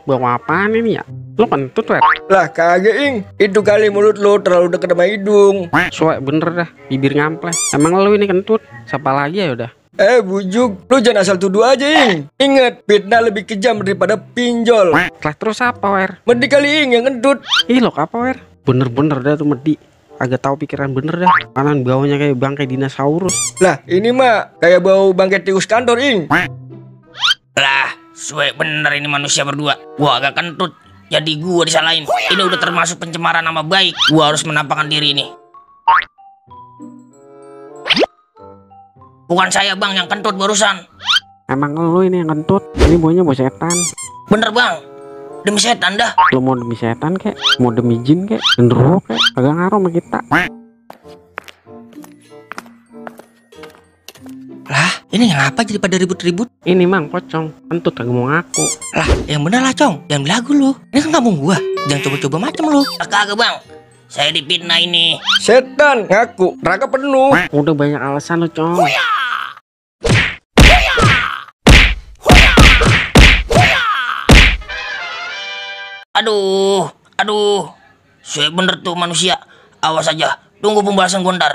bawa apaan ini ya? Lo kentut, Wer? Lah kagak ing, itu kali mulut lo terlalu deket sama hidung. Soalnya bener dah, bibir ngample. Emang lo ini kentut? Siapa lagi ya udah? Bujuk, lu jangan asal tuduh aja ing. Ingat, fitnah lebih kejam daripada pinjol. Lah terus apa, Wer? Medi kali ing yang kentut. Ih lo apa, Wer? Bener-bener dah tuh Medi. Agak tahu pikiran bener dah. Kanan baunya kayak bangkai dinosaurus. Lah ini mah kayak bau bangkai tikus kantor ing. Lah, suwe bener ini manusia berdua. Gua agak kentut, jadi gua disalahin. Ini udah termasuk pencemaran nama baik. Gua harus menampakkan diri ini. Bukan saya bang yang kentut barusan. Emang lo ini yang kentut? Ini baunya bau setan. Bener bang, demi setan dah. Lo mau demi setan kek? Mau demi jin kek? Genderuwo kek? Agak ngaruh sama kita. Lah, ini ngapa jadi pada ribut-ribut? Ini mang pocong, kentut kagak mau ngaku. Lah, yang bener lah cong, jangan belagu lu. Ini kan kampung gua, jangan coba-coba macam lu. Kagak bang, saya dipitnah ini. Setan ngaku, neraka penuh. Udah banyak alasan lo, Cong. Aduh, saya bener tuh manusia. Awas aja, tunggu pembalasan Gondar.